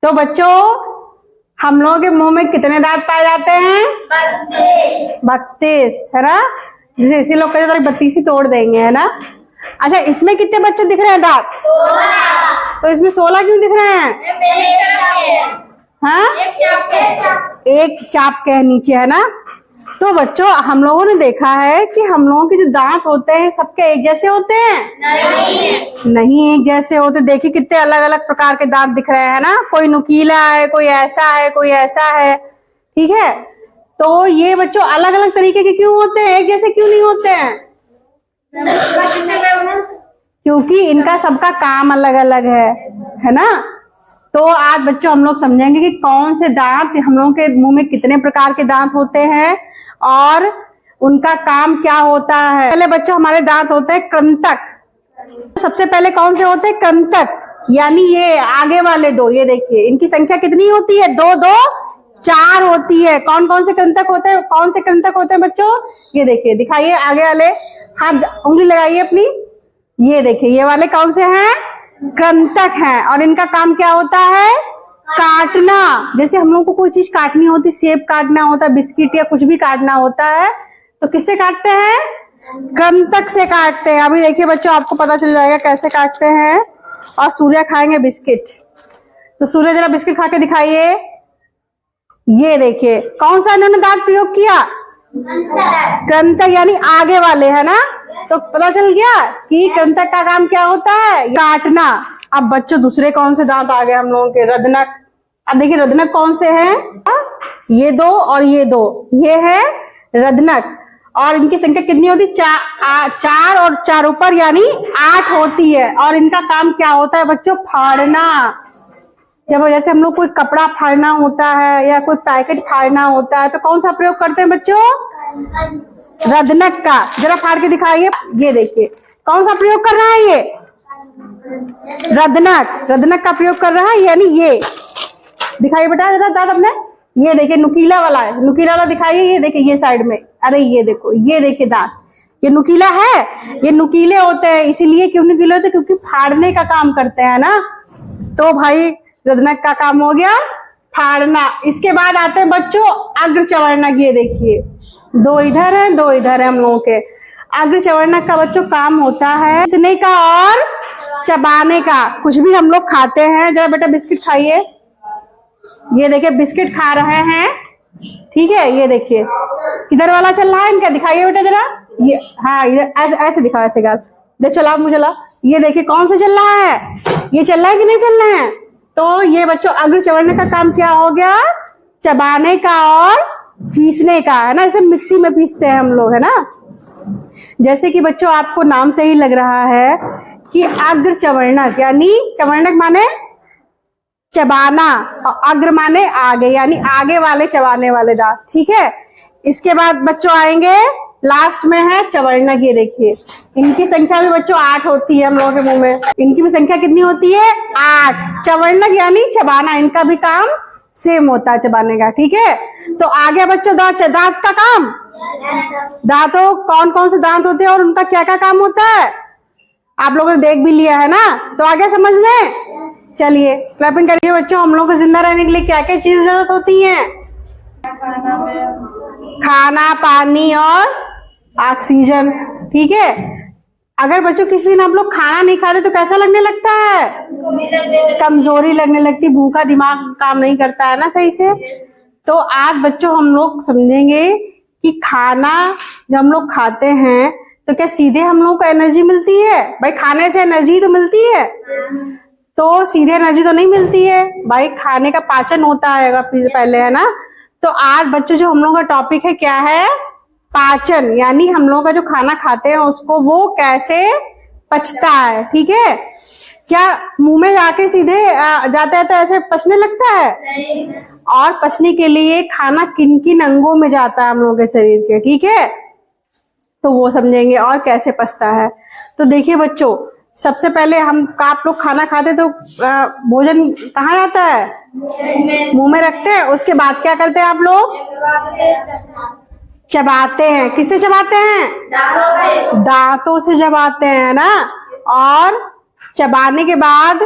तो बच्चों हम लोगों के मुंह में कितने दांत पाए जाते हैं? 32 है ना। जैसे इसी लोग कहते 32 ही तोड़ देंगे, है ना। अच्छा, इसमें कितने बच्चों दिख रहे हैं दांत? 16। तो इसमें 16 क्यों दिख रहे हैं? हाँ, एक चाप के नीचे, है ना। तो बच्चों हम लोगों ने देखा है कि हम लोगों के जो दांत होते हैं सबके एक जैसे होते हैं? नहीं एक जैसे होते। देखिए कितने अलग अलग प्रकार के दांत दिख रहे हैं ना। कोई नुकीला है, कोई ऐसा है, कोई ऐसा है, ठीक है। तो ये बच्चों अलग अलग तरीके के क्यों होते हैं, एक जैसे क्यों नहीं होते हैं? क्योंकि इनका सबका काम अलग अलग है ना। तो आज बच्चों हम लोग समझेंगे कि कौन से दांत, हम लोगों के मुंह में कितने प्रकार के दांत होते हैं और उनका काम क्या होता है। पहले बच्चों हमारे दांत होते हैं कृंतक। सबसे पहले कौन से होते हैं? कृंतक, यानी ये आगे वाले दो। ये देखिए इनकी संख्या कितनी होती है? 2 2 4 होती है। कौन कौन से कृंतक होते हैं? कौन से कृंतक होते हैं बच्चों? ये देखिए, दिखाइए आगे वाले, हाथ उंगली लगाइए अपनी। ये देखिए ये वाले कौन से हैं? कृंतक हैं। और इनका काम क्या होता है? काटना। जैसे हम लोग को कोई चीज काटनी होती, सेब काटना होता है, बिस्किट या कुछ भी काटना होता है, तो किससे काटते हैं? कृंतक से काटते हैं। अभी देखिए बच्चों आपको पता चल जाएगा कैसे काटते हैं। और सूर्य खाएंगे बिस्किट, तो सूर्य जरा बिस्किट खा के दिखाइए। ये देखिए कौन सा इन्होंने दांत प्रयोग किया? कृंतक, यानी आगे वाले, है ना। तो पता चल गया कि कृंतक का काम क्या होता है? काटना। अब बच्चों दूसरे कौन से दांत आ गए हम लोगों के? रदनक। अब देखिए रदनक कौन से हैं? ये 2 और ये 2, ये है रदनक। और इनकी संख्या कितनी होती? 4 और 4 ऊपर यानी 8 होती है। और इनका काम क्या होता है बच्चों? फाड़ना। जब जैसे हम लोग कोई कपड़ा फाड़ना होता है या कोई पैकेट फाड़ना होता है तो कौन सा प्रयोग करते हैं बच्चों? रदनक का। जरा फाड़ के दिखाइए। ये देखिए कौन सा प्रयोग कर रहा है? ये रदनक, रदनक का प्रयोग कर रहा है। यानी ये दिखाइए बेटा जरा दांत अपने। ये देखिए नुकीला वाला है, नुकीला वाला दिखाइए। ये देखिए ये साइड में, अरे ये देखो, ये देखिए दांत, ये नुकीला है। ये नुकीले होते हैं, इसीलिए क्यों नुकीले होते हैं? क्योंकि फाड़ने का काम करते हैं ना। तो भाई रदनक का काम हो गया फाड़ना। इसके बाद आते हैं बच्चों अग्र चवर्णक। ये देखिए 2 इधर है, 2 इधर है हम लोगों के। अग्र चवर्णक का बच्चों काम होता है घिसने का और चबाने का। कुछ भी हम लोग खाते हैं, जरा बेटा बिस्किट खाइए। ये देखिए बिस्किट खा रहे हैं, ठीक है। ये देखिए किधर वाला चल रहा है इनका, दिखाइए बेटा जरा। ये हाँ, ऐसे ऐसे दिखाओ, ऐसे गाल देख, चलाओ मुझे चला। ये देखिए कौन सा चल रहा है? ये चल रहा है कि नहीं चल रहे हैं? तो ये बच्चों अग्र चवर्णक का काम क्या हो गया? चबाने का और पीसने का, है ना। जैसे मिक्सी में पीसते हैं हम लोग, है ना। जैसे कि बच्चों आपको नाम से ही लग रहा है कि अग्र चवर्णक, यानी चवर्णक माने चबाना और अग्र माने आगे, यानी आगे वाले चबाने वाले दांत, ठीक है। इसके बाद बच्चों आएंगे लास्ट में है चवर्णक। ये देखिए इनकी संख्या भी बच्चों 8 होती है हम लोगों के मुंह में। इनकी भी संख्या कितनी होती है? 8। चवर्णक यानी चबाना, इनका भी काम सेम होता है चबाने का, ठीक है। तो आगे बच्चों दांत का काम, दांतों कौन कौन से दांत होते हैं और उनका क्या क्या काम होता है आप लोगों ने देख भी लिया है ना। तो आगे समझ में, चलिए क्लैपिंग करिए बच्चों। हम लोग को जिंदा रहने के लिए क्या क्या चीज जरूरत होती है? खाना, पानी और ऑक्सीजन, ठीक है। अगर बच्चों किसी दिन आप लोग खाना नहीं खाते तो कैसा लगने लगता है? कमजोरी लगने लगती, भूखा दिमाग काम नहीं करता है ना सही से। तो आज बच्चों हम लोग समझेंगे कि खाना जब हम लोग खाते हैं तो क्या सीधे हम लोग को एनर्जी मिलती है? भाई खाने से एनर्जी तो मिलती है, तो सीधे एनर्जी तो नहीं मिलती है भाई, खाने का पाचन होता है पहले, है ना। तो आज बच्चों जो हम लोग का टॉपिक है क्या है? पाचन, यानी हम लोग का जो खाना खाते हैं उसको वो कैसे पचता है, ठीक है। क्या मुंह में जाके सीधे जाते जाते ऐसे पचने लगता है? और पचने के लिए खाना किन किन अंगों में जाता है हम लोगों के शरीर के, ठीक है। तो वो समझेंगे और कैसे पचता है। तो देखिए बच्चों सबसे पहले आप लोग खाना खाते तो भोजन कहाँ जाता है? मुंह में रखते हैं। उसके बाद क्या करते हैं आप लोग? चबाते हैं। किससे चबाते हैं? दांतों से चबाते हैं ना। और चबाने के बाद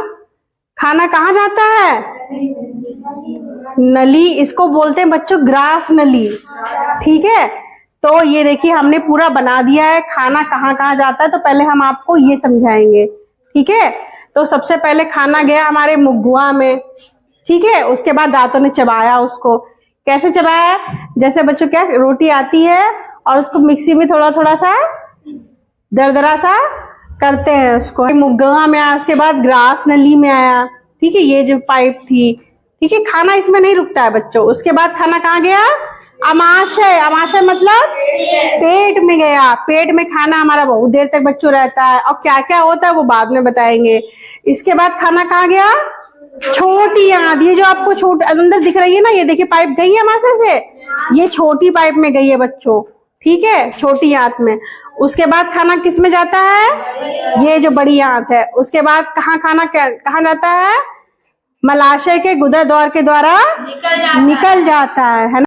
खाना कहाँ जाता है? नली, इसको बोलते हैं बच्चों ग्रास नली। ठीक है, तो ये देखिए हमने पूरा बना दिया है। खाना कहाँ कहाँ जाता है तो पहले हम आपको ये समझाएंगे। ठीक है, तो सबसे पहले खाना गया हमारे मुगुआ में। ठीक है, उसके बाद दांतों ने चबाया उसको। कैसे चबाया? जैसे बच्चों क्या रोटी आती है और उसको मिक्सी में थोड़ा थोड़ा सा दरदरा सा करते हैं उसको। मुगुआ में आया, उसके बाद ग्रास नली में आया। ठीक है, ये जो पाइप थी। ठीक है, खाना इसमें नहीं रुकता है बच्चों। उसके बाद खाना कहाँ गया? अमाशय। अमाशय मतलब पेट में गया। पेट में खाना हमारा बहुत देर तक बच्चों रहता है, और क्या क्या होता है वो बाद में बताएंगे। इसके बाद खाना कहाँ गया? छोटी आंत। ये जो आपको छोट अंदर दिख रही है ना, ये देखिए पाइप गई है अमाशय से, ये छोटी पाइप में गई है बच्चों। ठीक है, छोटी आंत में। उसके बाद खाना किस में जाता है? ये जो बड़ी आंत है। उसके बाद खाना कहाँ जाता है? मलाशय के गुदा द्वार के द्वारा निकल जाता है ना।